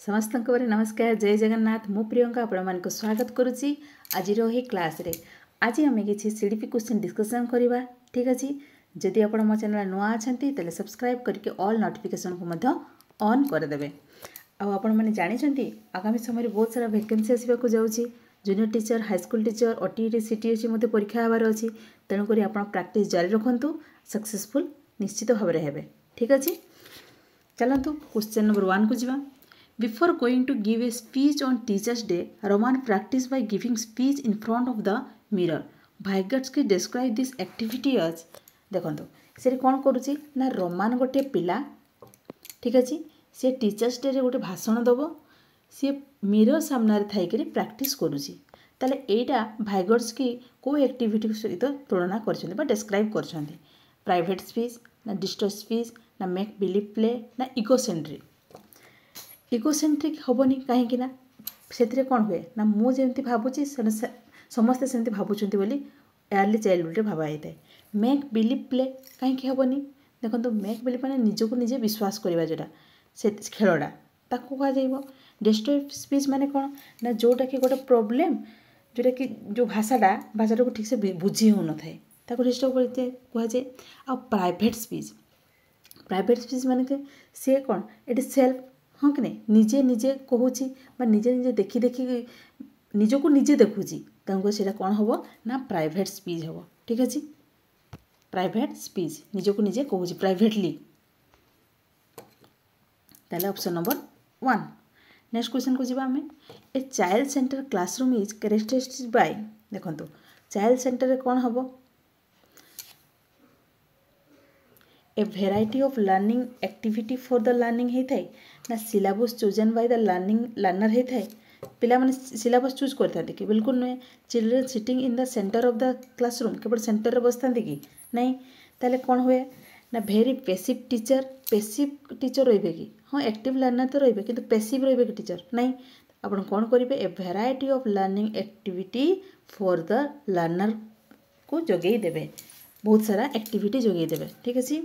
समस्त नमस्कार जय जगन्नाथ मु प्रियंका आपण स्वागत करुच्ची आज क्लास रे आज आम कि सीडीपी क्वेश्चन डिस्कसन करवा ठीक अच्छे जदि आप मो चैनल नुआ अच्छा तेल सब्सक्राइब करके ऑल नोटिफिकेशन को ऑन करदे आपण मैंने जानते आगामी समय बहुत सारा वैकेंसी आसवाक जाऊँगी junior teacher high school teacher OTET CTSC मत परीक्षा हबार अच्छी तेणुक आप प्रैक्टिस जारी रखु सक्सेसफुल निश्चित भाव में हे ठीक अच्छे चलतु क्वेश्चन नंबर 1 को जावा। Before going to give a speech on Teachers' Day, Roman practiced by giving speech in front of the mirror. Vygotsky described this activity as देखो से कौन करुच्ची ना रोमान गोटे पिला ठीक अच्छे सी टीचर्स डे गोटे भाषण दब सी मिरर सामने थी प्रैक्टिस करुच्ची ताले एटा भाइगट्सकी को एक्टिविटी सहित तुलना कर डेस्क्राइब कर प्राइवेट स्पीच ना डिस्ट्रेस स्पीच ना मेक बिलीव प्ले ना इगोसेंट्रिक इगोसेंट्रिक हेनी कहीं से कौन हुए ना मुझे भावुची समस्ते सेमती भावुंट बोली एर्ली चाइल्डहुड भावा होता है मेक बिलीव प्ले कहीं हेनी देखो मेक बिलीव मैंने निजक निजे विश्वास करवा जोटा से खेलटा ताकू कह डिस्ट्रॉय स्पीच माने कौन ना जोटा कि गोटे प्रोब्लेम जोटा कि जो भाषाटा को ठीक से बुझी हो न था डिस्ट्रॉय कहुए आ प्राइवेट स्पीच माने सी कौन ये सेल्फ हाँ कि नहीं निजे निजे कहूँ निजे निजे देखी देखी निजक निजे देखुची से कौन हम ना प्राइवेट स्पीच हम ठीक अच्छे प्राइवेट स्पीच निजक निजे कहूँ प्राइवेटली ताले ऑप्शन नंबर 1 नेक्स्ट क्वेश्चन को जीवा हमें a child centre classroom is characterised by देखो चाइल्ड सेंटर कौन हम a variety of learning activity for the learning होता है ना syllabus chosen by the learner होता है पिला माने सिलेबस चूज करते कि बिल्कुल नुहे children sitting in the centre of the classroom केवल सेंटर में बसता कि नहीं ताले कौन हुए ना भेरी पेसिव टीचर रे कि हाँ एक्टिव लर्नर तो रे कि पेसिव रे कि टीचर नहीं आप कौन करेंगे a variety of learning activity for the learner को जगै देवे बहुत सारा एक्टिविटी जगै देवे ठीक अच्छे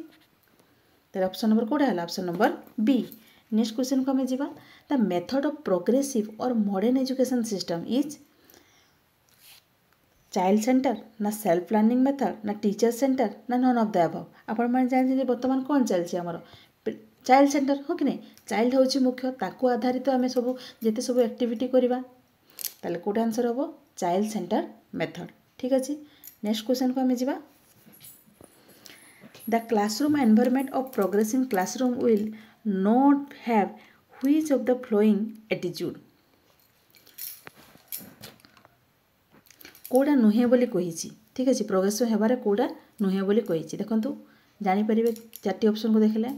तो ऑप्शन नंबर कौटा है option number B. Next question को हमें जीवा द मेथड ऑफ प्रोग्रेसिव और modern education system is child centre ना सेल्फ लर्निंग मेथड ना टीचर सेंटर ना नन ऑफ द अबव आपण मैंने जानते बर्तमान कौन चलती आमर चाइल्ड सेंटर हो कि नहीं चाइल्ड हूँ मुख्य ताकू आधारित आम सब जिते सब एक्टिविटी करवा ताले कौट आंसर हम चाइल्ड सेंटर मेथड ठीक अच्छे। नेक्स्ट क्वेश्चन को हमें जीवा The classroom environment of progressing classroom will not have which of the following attitude कौटा नुहे बोली कही ठीक अच्छे प्रोग्रेस होबार कौटा नुहे बोली कही देखु जापर 4टी ऑप्शन को देखले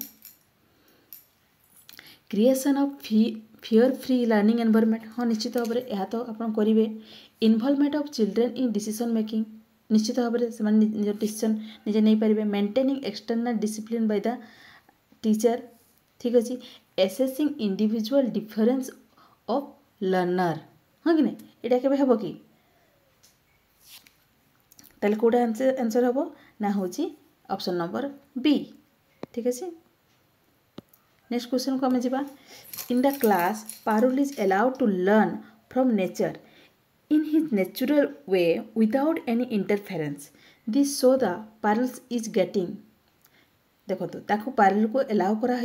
creation of fear free learning environment हाँ निश्चित भाव में यह तो आप करेंगे involvement of children in decision making निश्चित भाव में से निज डिसीजन निजे नहीं पारे maintaining external discipline bye the teacher ठीक अच्छे assessing individual difference of learner हाँ कि नहीं यहाँ के हम कि ताले कौटा आंसर हम ना हूँ ऑप्शन नंबर बी ठीक अच्छे। नेक्स्ट क्वेश्चन को हमें जीवा in the class Parul is allowed to learn from nature in his natural way without any interference. This show the Parul is getting देखो ताको पारुल को एलाउ करा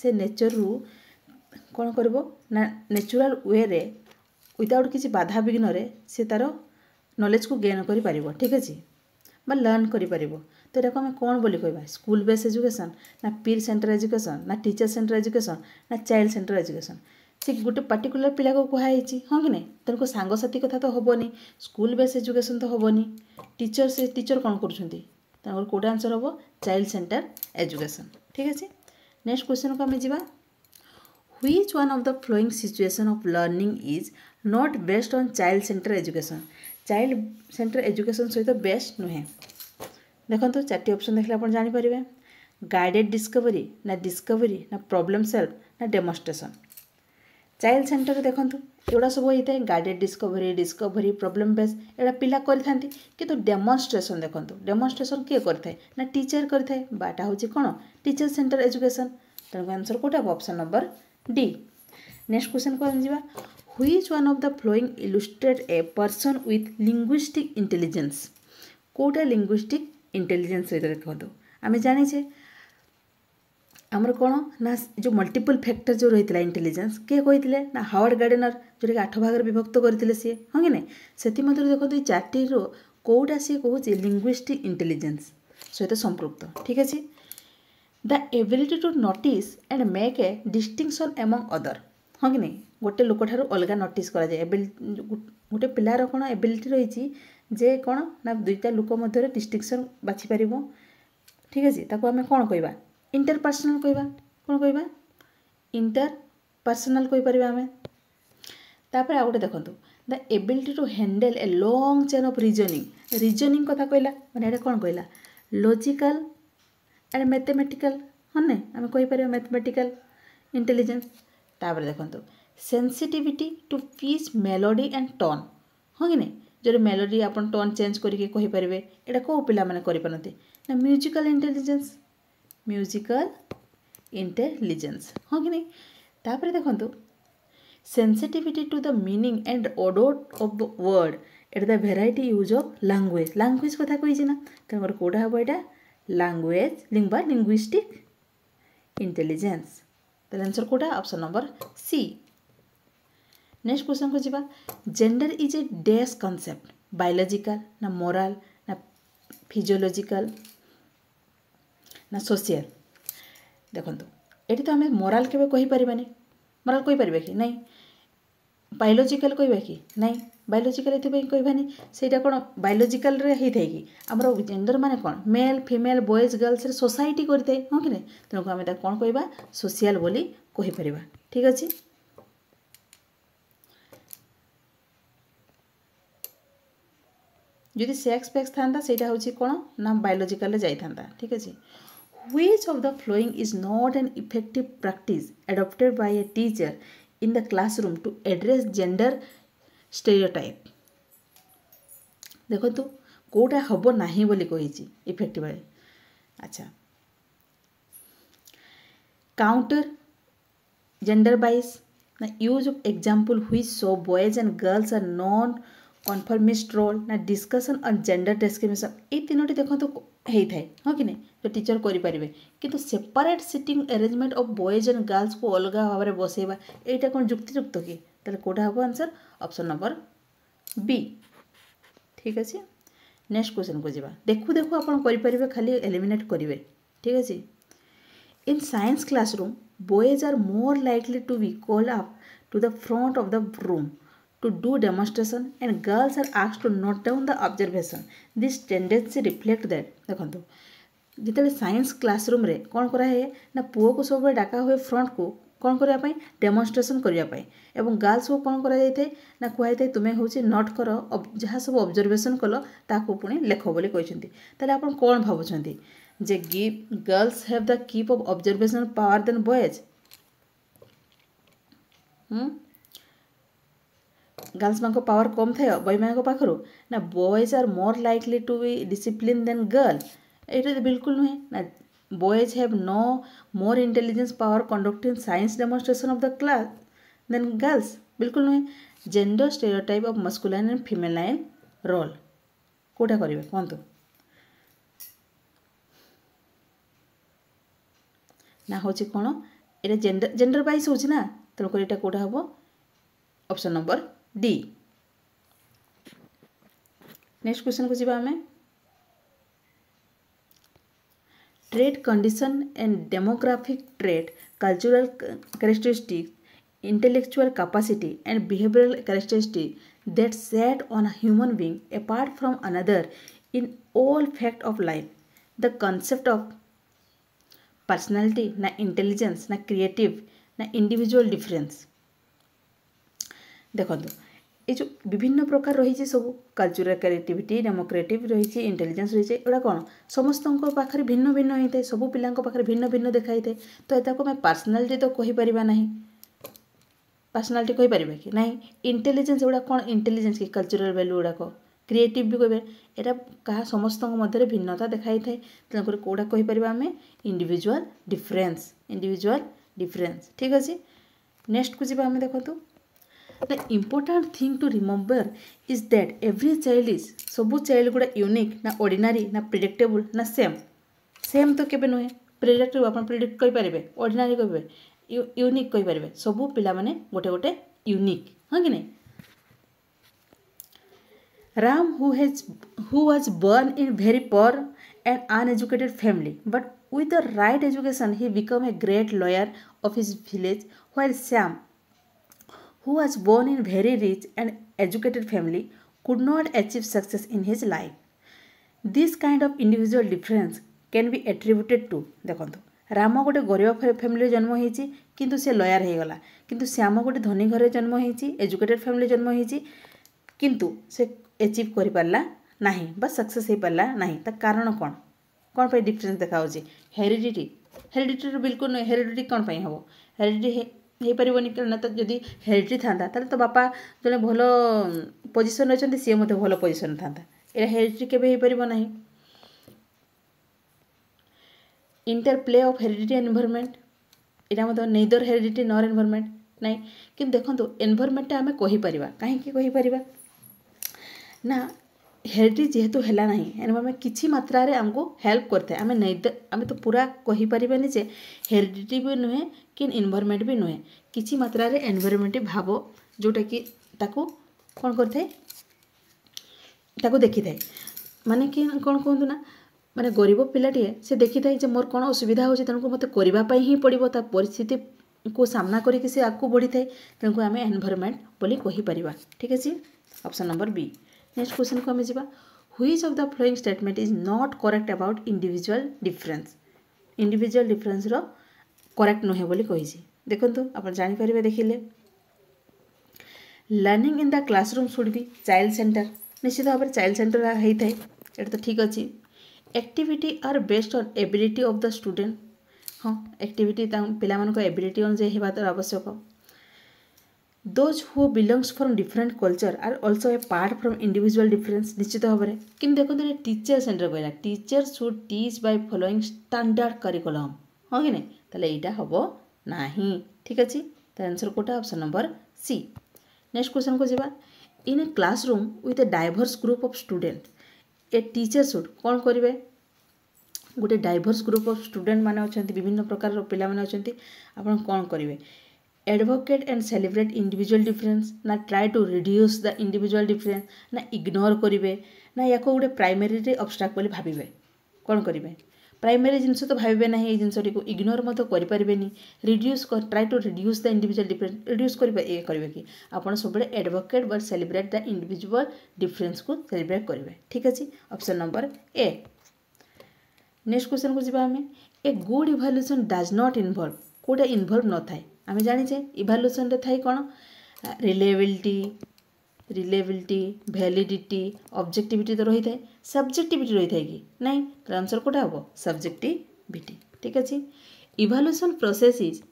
से नेचर रु कौन करबो ना नेचुरल वे रे विदाउट किसी बाधा विघ्न रे से तार नॉलेज को गेन करि परिबो ठीक अछि बा लर्न करि परिबो तो एटा को हम कौन बोली कहबा स्कूल बेस्ड एजुकेशन ना पीर सेंटर एजुकेशन ना टीचर सेंटर एजुकेशन ना चाइल्ड सेंटर एजुकेशन से गोटे पार्टिकुलर पिला को कहुई हाँ कि नहीं तेणुक सांगसाथी कथा तो हेनी स्कूल बेस्ड एजुकेशन तो हेनी टीचर से टीचर कौन कर कौट आंसर हम चाइल्ड सेंटर एजुकेशन ठीक अच्छे। नेक्स्ट क्वेश्चन को हमें जीवा which one of the flowing situation of learning is not based on child centre education child centre education सहित बेस्ट नुहे देखो 4टी ऑप्शन देखले आप जानीपर गाइडेड डिस्कवरी ना प्रॉब्लम सॉल्व ना डेमोन्स्ट्रेशन चाइल्ड सेंटर देखो एगुड़ा सब होता है गाइडेड डिस्कवरी प्रॉब्लम बेस एड़ा पिला करथांती किंतु डेमोन्स्ट्रेशन देखो डेमोन्स्ट्रेशन किए करथाय ना टीचर करथाय बाटा होची कोन टीचर सेंटर एजुकेशन तेणु आंसर कोटा option number D. Next question को जावा which one of the following illustrate a person with linguistic intelligence कोटा लिंग्विस्टिक इंटेलिजेंस सहित देखो आम जाने आमर कौन ना जो मल्टीपल फैक्टर जो रही इंटेलिजेंस किए कही ना हावर्ड गार्डनर जोटा कि 8 भाग विभक्त करते सी हाँ कि नहीं से देखो ये चार्टी कौटा सी कौन लिंग्विस्टिक इंटेलिजेंस सहित संपृक्त ठीक अच्छे the ability to notice and make a distinction among other हाँ कि नहीं गोटे लोक ठार अलग नोटिस कराए गोटे पिलार कौन एबिलिटी रही जे कौन ना दुईटा लोक मध्य डिस्टिंक्शन बाछि पार ठीक अच्छे ताको आम कौन कहवा इंटरपर्सनल कहवा कौन कहवा इंटरपर्सनल कहीपर आम तापर आ गए देखो the ability to handle a long chain of reasoning कथा कहला माने एटा कौन कहला लॉजिकल एंड मैथमेटिकल हाँ ना आम कहीपर मैथमेटिकल इंटेलिजेंस तापर देखो sensitivity to pitch melody and tone हाँ कि नहीं जो मेलोडी आप टोन चेंज करके कहीपर एटा कौ पिला माने करि पारंती ना म्यूजिकल इंटेलिजेंस हाँ कि नहीं तापर देखो sensitivity to the meaning and ओडोट of the word at the variety use of language कथा कही ना तेनाली कौटा हम यहाँ लैंग्वेज लिंग्विस्टिक इंटेलिजेंस ताले आंसर कौटा option number C next question को जीवा gender is a dash concept biological ना मोरल ना फिजियोलॉजिकल ना सोशल देखो ये तो आम मोराल के कहीपर मोराल कहीपर कि नहीं बायोलॉजिकल कहवा कि नहीं बायोलॉजिकल ये कहवानी से कौन बायोलॉजिकल होता है कि आमर जेंडर माने कौन male female boys girls society करते हाँ कि नहीं तेणुक आम कौन कहवा सोशल बोली कहीपर ठीक अच्छे जदि सेक्स फैक्स था ସେଇଟା ହେଉଛି कौन ना बायोलॉजिकल जाइथा ठीक अच्छे Which of the following is not an effective practice adopted by a teacher in the classroom to address gender stereotype? देखो तो कौटा हम नहीं बोली कही इफेक्टिव अच्छा काउंटर जेंडर बाइस ना use of example which show boys and girls are non conformist role ना discussion on gender discrimination ये तीनोटी देखो तो होता है हाँ कि नहीं जो टीचर करें कि separate sitting arrangement of boys and girls को अलग भाव में बसैबा यहाँ कौन जुक्तियुक्त कि ताले कौटा हम आंसर ऑप्शन नंबर बी ठीक अच्छे नेक्स्ट क्वेश्चन को जीवा देखू देखू आप करें खाली एलिमिनेट करेंगे ठीक अच्छे in science classroom boys are more likely to be called up to the front of the room to do demonstration and girls are asked to note down the observation this tendency reflect that देखो जिते science classroom रे कौन कराए ना पुओ को सब डाका हुए फ्रंट को कौन करने डेमोन्स्ट्रेशन करने एवं गर्ल्स को कौन कराई ना कहुए तुम्हें हूँ नोट कर जहाँ सब ऑब्जर्वेशन कल ताको पुणी लेख बोली कहते ताले आप कौन भावुं जे girls have the keep of observation power than boys girls मान पावर कम थाए बॉय मान पाखर ना boys are more likely to be discipline than girl ये बिल्कुल नुहे ना boys have no more intelligence power conducting science demonstration of the class than girls बिल्कुल नुहे gender stereotype of masculine and feminine role कौटा करेंगे कहतु ना हूँ कौन ये जेंडर वाइज हो तेणुक यहाँ कौटा हम option number D next question को जीवा आमे trade condition and demographic trade cultural characteristics intellectual capacity and behavioural characteristics that set on a human being apart from another in all fact of life the concept of personality ना intelligence ना creative ना individual difference देखो ये जो विभिन्न प्रकार रही सब कल्चरल क्रिएटिविटी डेमोक्रेटिव रही इंटेलिजेंस रही एटा कौन समस्त पाखे भिन्न भिन्न होता है सब पिला भिन्न भिन्न देखाई थाए तो यहाँ आम पर्सनालीटी तो कहीपर ना पर्सनालीटी कहीपर कि ना इंटेलिजेंस गुड़ा कौन इंटेलिजेंस कि कल्चरल वैल्यू गुड़ाक क्रिएटिव भी कहे यहाँ क्या समस्त मध्य भिन्नता देखाई थाए तेणुक कौटा कहीपर आम इंडिविजुअल डिफरेंस ठीक अच्छे नेक्स्ट को जीवा हमें देखो the important thing to remember is that every child is सबू चाइल्ड गुड़ा यूनिक ना ऑर्डिनरी ना प्रिडिक्टेबल ना सेम सेम तो केबे नुहे प्रिडिक्टेबल आप प्रिडिक्ट करें ऑर्डिनरी कहे यूनिक कहींपर सबू पिला माने गोटे गोटे यूनिक हाँ कि नहीं Ram, who was born in very poor and uneducated family, but with the right education, he became a great lawyer of his village. While Sam, who was born in very rich and educated family, could not achieve success in his life. This kind of individual difference can be attributed to देखो राम गोटे गरीब family जन्म होती किंतु से lawyer हो गला किंतु श्याम गोटे धनी घर जन्म होती एजुकेटेड फैमिली जन्म होती किंतु से एचिव कर पारला नहीं बा सक्सेस हो पारला नहीं ता कारण कौन पे डिफरेंस देखा हेरिडिटी बिल्कुल नहीं हेरिडिटी कौन पे हम हेरिडिटी हो पारनी कारण तो जदि हेरिडिटी था तो बापा जो भल पोजिशन अच्छा सी मत भल पोजिशन था ये हेरिडिटी केवे हो पार नहीं interplay of heredity and environment यहाँ मतलब नेदर हेरिडिटी नॉर एनवायरनमेंट नहीं कि देखो एनवायरनमेंट आम कहीपर कहीं कहीपर ना हेरिडिटी जेहेतु है ना एनवायरनमेंट किसी मात्रा रे आमको हेल्प करता है आम तो पूरा कहीपर जे हेरिडिटी भी नुहे कि एनवायरनमेंट भी नुहे किसी मात्रा रे एनवायरनमेंट भाव जोटा कि ताको कौन करते ताको देखी थाए माने कि कौन कहतु ना माने गरीब पिलाटे से देखी थाए जे मोर कौन असुविधा होची तेणुक मत करने ही पड़ो ता परिस्थिति को सामना करके से आगू बढ़ी थाए तेणुक आम एनवायरनमेंट बोली कहीपर ठीक अच्छे option number B next question को आम जा which of the following statement is not correct about individual difference रो करेक्ट नुहे बोली कही देखो आप जापर देखिले learning in the classroom should be child centre निश्चित भाव में चाइल्ड सेंटर होता है ये तो ठीक अच्छे activity are based on ability of the student हाँ एक्टिविटी पिला एबिलिटी अनुसार होगा तो आवश्यक those who belongs from different culture are also a part from individual difference निश्चित भाव में कि देखो टीचर सेंटर कहला teacher should teach by following standard curriculum हाँ कि नहीं ताले यहाँ हम ना ठीक अच्छे तो आंसर कोटा option number C next question को जावा in a classroom with a diverse group of student a teacher should कौन करेंगे गोटे डाइवर्स ग्रुप ऑफ स्टूडेंट माने अच्छा विभिन्न प्रकार पिला माने अच्छा आपन कौन करेंगे advocate and celebrate individual difference ना try to reduce the individual difference ना इग्नोर करेंगे ना या गोटे प्राइमरी ऑब्स्टाकल बोली भाविबे कौन करेंगे प्राइमरी जिनस तो भावे ना ये जिनस इग्नोर मत करें reduce try to reduce the individual difference reduce करेंगे कि आपड़ सब advocate but celebrate the individual difference को सेलिब्रेट करेंगे ठीक अच्छे option number A next question को जावा आम a good evaluation does not involve कोटा इनवॉल्व न थाए आम जाचे इभाल्युएसन रे थाए कौन रिलेबिलिटी वैलिडिटी ऑब्जेक्टिविटी तो रही है सब्जेक्टिविटी रही है कि नहीं तो आंसर कोटा हम सब्जेक्टिविटी ठीक अच्छे इभाल्युएसन प्रोसेस इज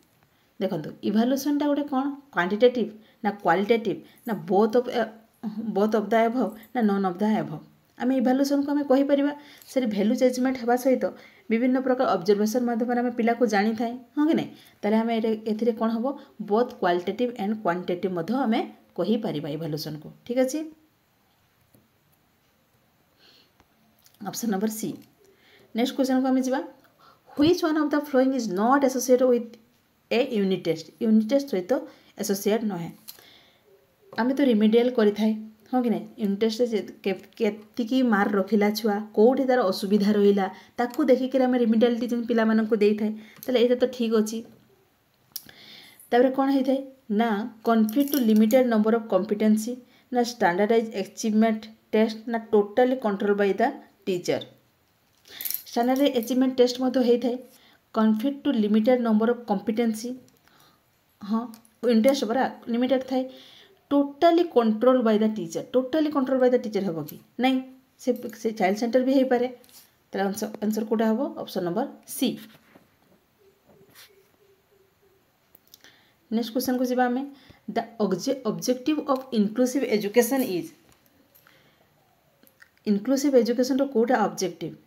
देखो इभाल्युएसनटा गोटे कौन क्वांटिटेटिव ना क्वालिटेटिव ना बोथ ऑफ द एभव ना नॉन ऑफ द एभव आम इभाल्युएसन को आम कहीपर से भैल्यू जजमेंट होगा सहित विभिन्न प्रकार ऑब्जर्वेशन माध्यम आम पिला को जानी थाए हाँ कि नहीं ताले आम ए कौन हम बोथ क्वालिटेटिव एंड क्वांटिटेटिव आम कहीपर इभाल्युएसन को ठीक अच्छे option number C next question को आम जा which one of the following is not associated with a unit test सहित एसोसिएट न है आम तो रिमेडियल करें हाँ कि नहीं यूनिट टेस्ट के मार्क रखिला छुआ कौटी तार असुविधा रहा ताकू देखिक आम रिमेडियल टीचिंग पिला दे थाए ताले ये तो ठीक अच्छे तापर कौन होता है ना conflict to limited number of competency ना स्टैंडर्डाइज अचीवमेंट टेस्ट ना totally control by the teacher standardize achievement test होता है conflict to limited number of competency हाँ इंटरेस्ट बरा लिमिटेड थाए totally control by the teacher हम कि नहीं से चाइल्ड सेंटर भी हो पारे तो आंसर कोटा हम option number C next question को जावा आम the objective of inclusive education is inclusive education रो कोटा objective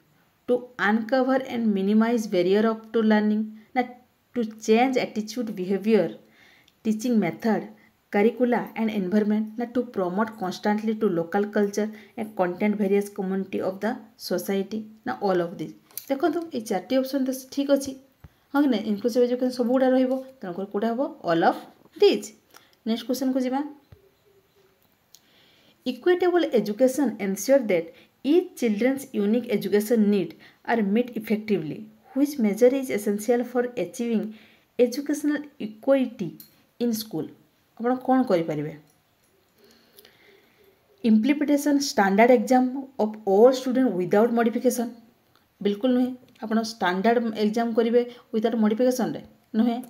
to uncover and minimise barrier of to learning ना to change attitude behaviour teaching method, curricula and environment na to promote constantly to local culture and content various community of the society na all of this देखो ये चार्टी option तो ठीक अच्छी हाँ कि नहीं inclusive education सब गुड़ा रही तेणुक कौटा हम all of these next question को जावा equitable education ensure that each children's unique education need are met effectively which measure is essential for achieving educational equity in school आपण कौन करें implementation standard exam of all student without modification बिल्कुल नुहे आप standard exam करेंगे without modification रे नुहे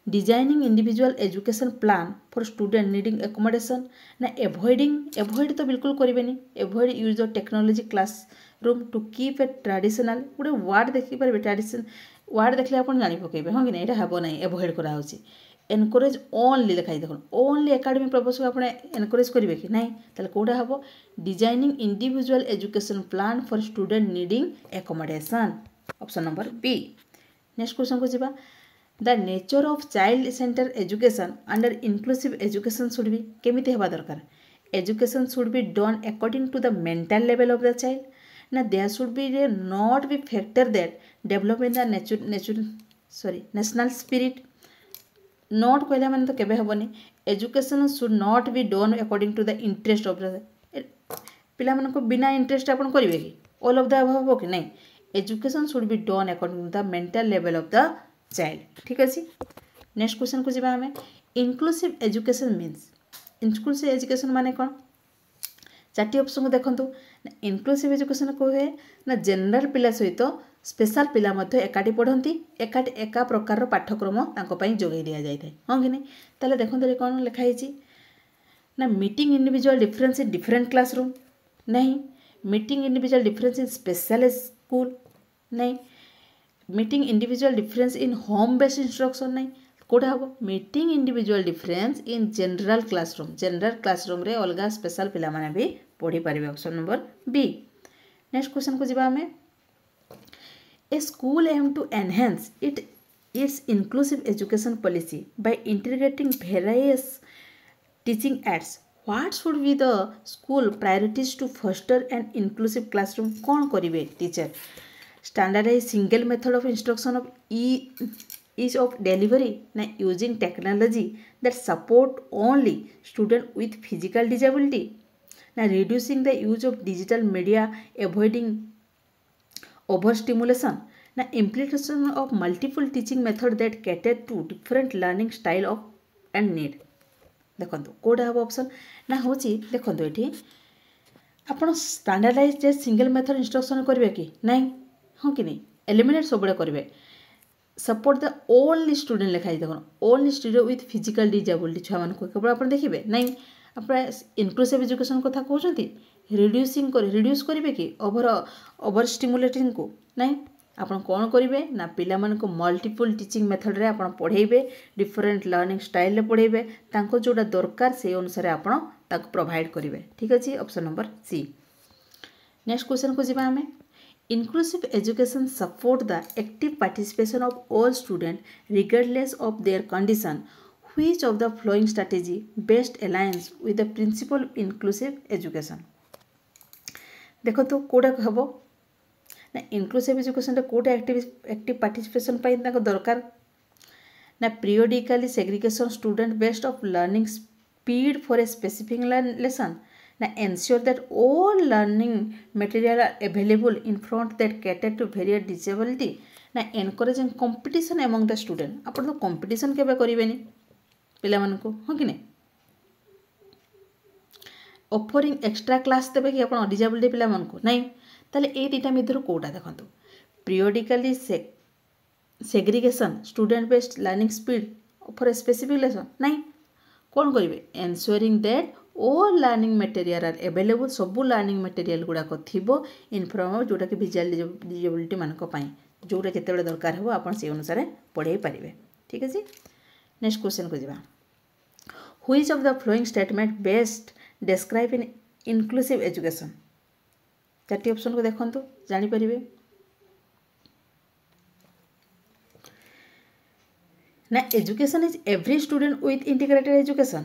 designing individual education plan for student needing accommodation ना एवॉइड तो बिल्कुल करेंगे avoid use of technology classroom to keep a traditional गोटे वार्ड देखिपारे ट्रेडिशन वार्ड देखले आप जानी पकेबे हाँ कि नहीं यहाँ हम ना एवॉइड कराऊँगी एनकरेज ओनली लिखाई देख ओनली एकाडेमिक पर्पस को आप एनकरेज करेंगे कि नहीं ताले कौटा हम designing individual education plan for student needing accommodation option number B next question को जावा the nature of child centre education under inclusive education should be केमिति हेबा दरकार education should be done according to the mental level of the child ना there should be not be factor that develop in the national spirit not कहला माने तो केबे हेबनी education should not be done according to the interest of the पिला मन को बिना इंटरेस्ट आपण करिवे कि ऑल ऑफ द अबव हो कि नहीं education should be done according to the mental level of the child ठीक अच्छे नेक्स्ट क्वेश्चन को जावा हमें inclusive education means inclusive education माने कौन चार्टी ऑप्शन को देखो इनक्लूसिव एजुकेशन कहे ना जनरल पिला सहित स्पेशल पिला मध्य एकाठी पढ़ती एकाठी एका प्रकार पाठ्यक्रम जोगाई दि जाए हाँ कि नहीं ताले देखते कौन लिखाई ना meeting individual difference in different classroom नहीं meeting individual difference in special school नहीं meeting individual difference in home based instruction नहीं कौटा हम meeting individual difference in general classroom रे अलग स्पेशल पिला माने भी पढ़ी पारे option number B next question को जावा हमें A school aim to enhance its inclusive education policy by integrating various teaching aids what should be the school priorities to foster and inclusive classroom कौन करेंगे teacher standardize single method of instruction of ease of delivery na using technology that support only student with physical disability na reducing the use of digital media avoiding overstimulation na implementation of multiple teaching method that cater to different learning style of and need देखो कौटा हम option ना हूँ देखो ये आप standardise single method instruction करेंगे कि नहीं हाँ कि नहीं एलिमिनेट सब करेंगे सपोर्ट द ओनली स्टूडेंट लिखाई देख only student with physical disability छुआ मान केवल आप देखिए नहीं आप इनक्लूसिव एजुकेशन कथा कहते रिड्यूस करेंगे कि ओवर स्टिमुलेटिंग को नहीं आप कौन करेंगे ना पिला को मल्टीपल टीचिंग मेथड रे आप पढ़ेबे डिफरेंट लर्निंग स्टाइल पढ़ेबे तांको जोड़ा दरकार से अनुसार आप प्रोवाइड करेंगे ठीक अच्छे option number C next question को जावा हमें Inclusive education support the active participation of all students regardless of their condition. Which of the following strategy best aligns with the principle of inclusive education? देखो तो कोड़ा हम ना inclusive education Kota active participation पाई दरकार ना periodically segregation student based of learning speed for a specific lesson ना ensure that all learning material are available in front that cater to various disability ना encouraging competition among the student आप तो competition केबे करिवेनी पिला मन को हाँ कि नहीं offering extra class देबे कि आपण disability पिला मन को नहीं ताले ए दुटा मिदर कोटा देखंतु periodically segregation student based learning speed for a specific lesson नहीं कौन करिवे ensuring that all learning material are available सब learning material गुड़ाक थिबो इनफॉर्म जोटा कि विजुअल डिजेबिलिटी मानक पई जोटा केते दरकार हो आपण से अनुसार पढ़ाई पारिबे ठीक अछि नेक्स्ट क्वेश्चन को जावा which of the following statement best describe in inclusive education चारटी ऑप्शन को देखंतु जानि परिबे ना education is every student with integrated education,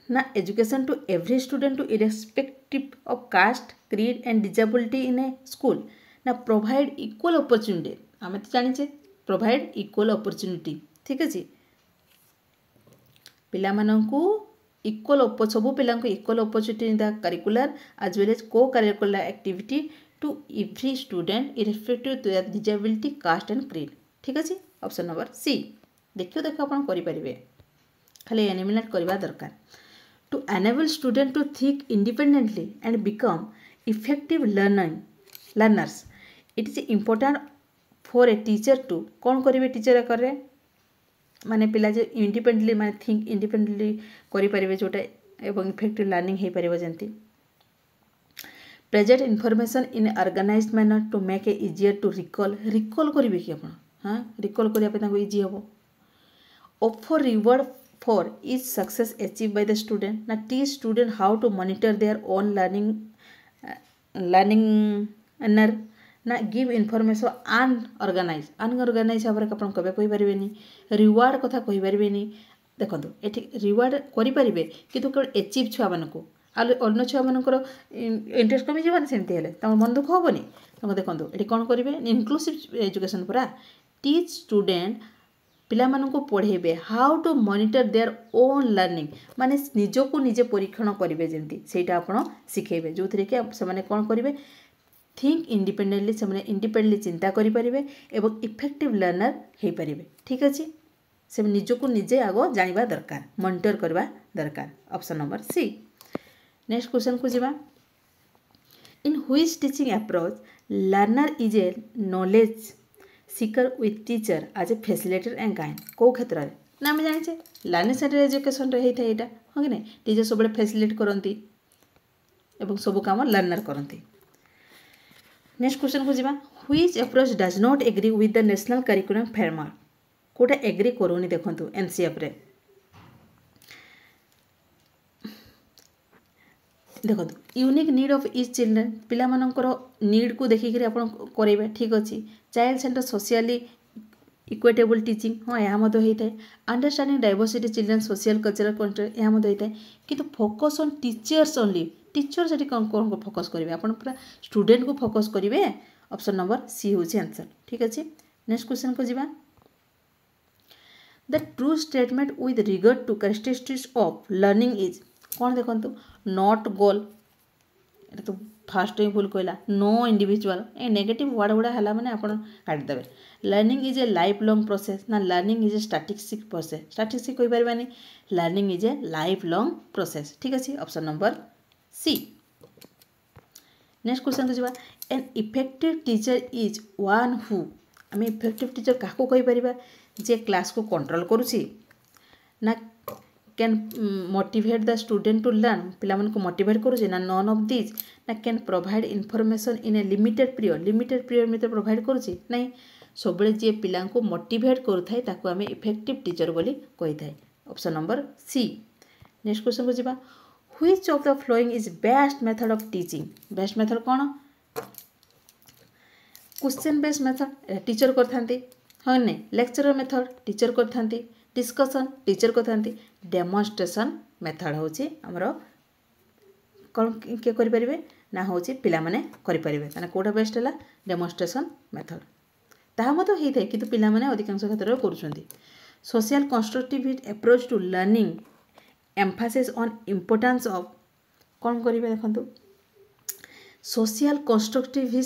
ना education to every student to irrespective of caste creed and disability in a school, ना provide equal opportunity, आम तो जाने प्रोवाइड इक्वल अपॉर्चुनिटी। ठीक अच्छे पिला माननकु इक्वल सबू पिला equal opportunity in the curricular as well as co-curricular activity to every student irrespective to their disability caste and creed. ठीक अच्छे ऑप्शन नंबर सी। देखियो देख आप करें खाली एलिमिनेट करवा दरकार। To enable student to think independently and become effective learners it is important for a teacher to कौन करेंगे टीचर करे माने पिला जो इंडिपेंडेंटली माने थिंक इंडिपेंडेंटली करें जोटा एवं इफेक्टिव लर्निंग हो पार जमी present information in organised manner to make a easier to recall करेंगे कि आप हाँ रिकॉल करने इजी हम। Offer reward for each success achieve by the student ना teach student how to monitor their own learning ना गिव इनफॉरमेशन अनऑर्गेनाइज भाव में आप कभी कहींपारे रिवार्ड कथा कहींपारे देखो ये रिवार्ड करेंगे कि केवल एचिव छुआ मानक अन्य छुआ मानकर इंटरेस्ट कमी जाए सेमती मन दुख हेनी तो देखो ये कौन करेंगे इनक्लूसिव एजुकेशन पूरा टीच स्टूडेंट पिला मानक पढ़ेबे how to monitor their own learning माने निजको निजे परीक्षण करेंगे जमी से आप शिखेबे जो थी कि से कौन करेंगे थिंक इंडिपेंडेंटली से इंडिपेंडेंटली चिंता करेंगे एवं इफेक्टिव लर्नर हो पारे। ठीक अच्छे से निजको निजे आग जाना दरकार मॉनिटर करवा दरकार option number C. Next question को जीवा in which teaching approach learner is a knowledge seeker with teacher as a facilitator and guide कौ क्षेत्र में ना आम जाने लर्निंग सेंटर एजुकेशन होता है यहाँ हाँ कि नहीं टीचर सब फैसिलिटेट करती एवं सब काम लर्नर करती। नेक्स्ट क्वेश्चन को जीवा which approach does not agree with the national curriculum framework कोटा एग्री करूनी देखो एनसीएफ रे देखो unique need of each children पिला मानकर नीड को देखिक आप करेंगे। ठीक अच्छे child centre socially equitable teaching हाँ यह होता है understanding diversity children social cultural content यह होता है कि focus on teachers only teacher से कौन कौन को फोकस करेंगे आप पूरा स्टूडेंट को फोकस करेंगे ऑप्शन नंबर सी हूँ आंसर। ठीक अच्छे नेक्स्ट क्वेश्चन को जीवा the true statement with regard to characteristics of learning is कौन देखो नॉट गोल ये तो फास्ट ही भूल कहला no individual a negative word गुड़ा है मैंने आप काटिदेवे। Learning is a life long process ना learning is a statistic process statistic कही पारे learning is a life long process. ठीक अच्छे option number C. Next question को जीवा an effective teacher is one who um effective teacher क्या कहीपर जे क्लास को कंट्रोल करुच्ची ना can motivate the student to learn पिला को मोटिवेट करुच्ची ना नॉन ऑफ दिस ना can provide information in A limited period में प्रोवाइड करुच्ची नहीं सब जे पिला को मोटिवेट करुए ताको आम इफेक्टिव टीचर बोली कही थाए option number C. Next question को जीवा which of the following is best method of teaching best method कौन क्वेश्चन बेस्ड मेथड टीचर करते हाँ नहीं लेक्चर मेथड टीचर करते डिस्कशन टीचर करते डेमोन्स्ट्रेशन मेथड हूँ आमर कौन किए करें ना हूँ पिला माने करें कौटा बेस्ट है डेमोन्स्ट्रेशन मेथड ताहा मत होता है कि पिला माने अधिकांश क्षेत्र में करुँच। Social constructive approach to learning emphasis on importance of कौन करेंगे देखो सोशल कंस्ट्रक्टिव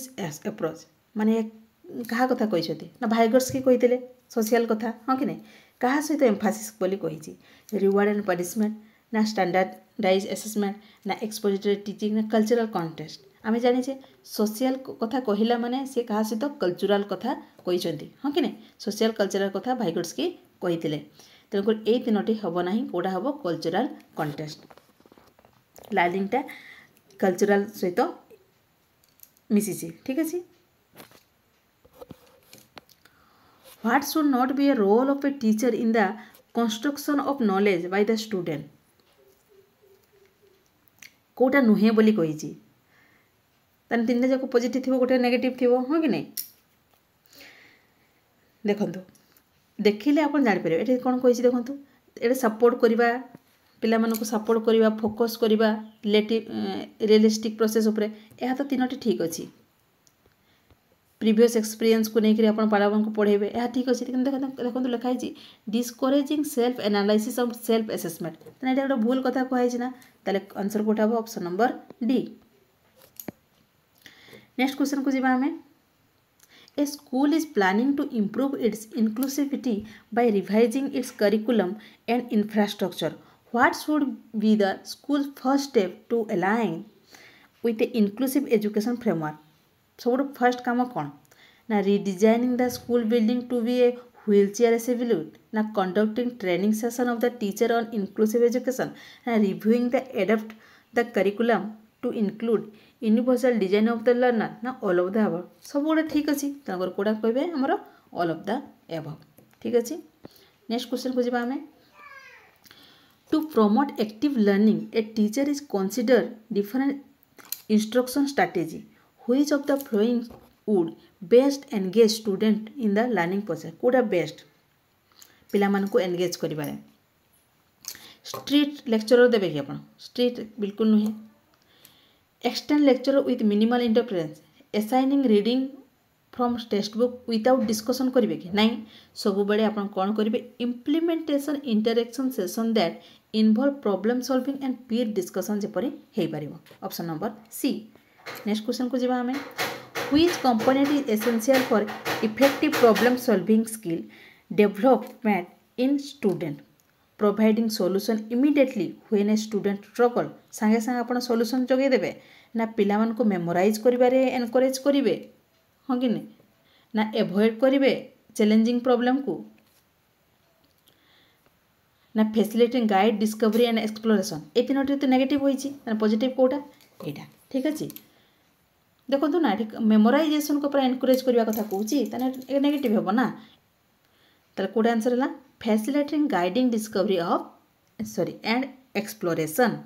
अप्रोच माने क्या कथा कहते ना भाइगर्स की कहते सोशल कथा हाँ कि नहीं क्या सहित एम्फासिस बोली कही रिवार्ड एंड पनिशमेंट ना स्टैंडर्डाइज असेसमेंट ना एक्सपोजिटरी टीचिंग ना कल्चरल कंटेस्ट आम जाने सोशल कथा कहला माने सी क्या सहित कल्चरल कथा कहते हाँ कि नहीं सोशल कल्चरल कथा भाइगर्स की कही तेणुक ये तीनोटी हम ना कौटा हम कल्चरल कंटेस्ट लर्निंगटा कल्चरल सहित मिसी। ठीक अच्छे what should not be a role of a teacher in the construction of knowledge by the student कौटा नुहे बोली कही तीन जाक पॉजिटिव थी गोटे नेगेटिव थी हाँ कि नहीं देखो देखिले आप जापर ये कौन कही देखो ये सपोर्ट करवा पिलाମାନଙ୍କୁ सपोर्ट करवा फोकस करवा रियलिस्टिक प्रोसेस उपरे यह तो तीनोटी ठीक अच्छी प्रीवियस एक्सपीरियंस को लेकर आप पिलाମାନଙ୍କୁ पढ़ेबे यह ठीक अच्छे देखो लिखाई डिस्करेजिंग सेल्फ एनालाइसिस और सेल्फ असेसमेंट तेना ये गोटे भूल कथा कहुई ना ताले आंसर कोटा हम option number D. Next question को जीवा हमें A school is planning to improve its inclusivity by revising its curriculum and infrastructure. What should be the school's first step to align with the inclusive education framework? So, first काम कौन ना redesigning the school building to be a wheelchair accessible, ना conducting training session of the teacher on inclusive education, ना reviewing the adapt the curriculum to include universal design of the learner ना all of the above सब गोटे ठीक अच्छे तेनाली कौटा कहे आमर all of the above ठीक अच्छे। नेक्स्ट क्वेश्चन को जीवा हमें to promote active learning a teacher is consider different instruction strategy which of the following would best engage student in the learning process कौटा बेस्ट पिला मानकु एंगेज करिबारे strict lecturer देबे कि आपण स्ट्रीट बिल्कुल नुहे external lecturer with minimal interference assigning reading from text book without discussion करेंगे कि नहीं सब बेले आप कौन करेंगे implementation interaction session that involve problem solving and peer discussion जपरी हो पार option number C. Next question को जीवा हमें which component is essential for effective problem solving skill development in student providing solution immediately when a student struggle सांगे सांगे आप solution जगै देबे ना पिला मन को मेमोराइज करिबारे एनकरेज करिवे हाँ कि नहीं ना एवॉइड करिवे चैलेंजिंग प्रॉब्लम को ना facilitating guide discovery and exploration a तीनोटी तो नेगेटिव होइछि ना पॉजिटिव कोटा एटा ठीक अछि देखो ना मेमोराइजेशन को पूरा एनकरेज करबा कथा कहूछि तने नेगेटिव हेबो ना ताले कोटा आंसर हला facilitating guiding discovery of and exploration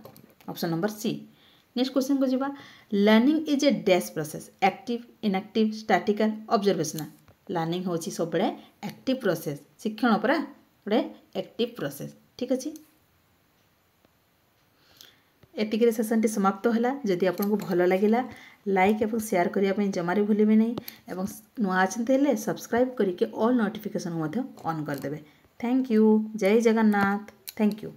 option number C. Next question को जीवा learning is a dash process active inactive statical observational learning होची सब बड़े एक्टिव प्रोसेस शिक्षण परा बड़े एक्टिव प्रोसेस ठीक अच्छे। एतिक सेसन समाप्त है जदि आपको भल लगे लाइक और शेयर करने जमारे भूलें नहीं और नुआ अच्छे सब्सक्राइब करके ऑल नोटिफिकेशन ऑन करदे। थैंक यू जय जगन्नाथ थैंक यू।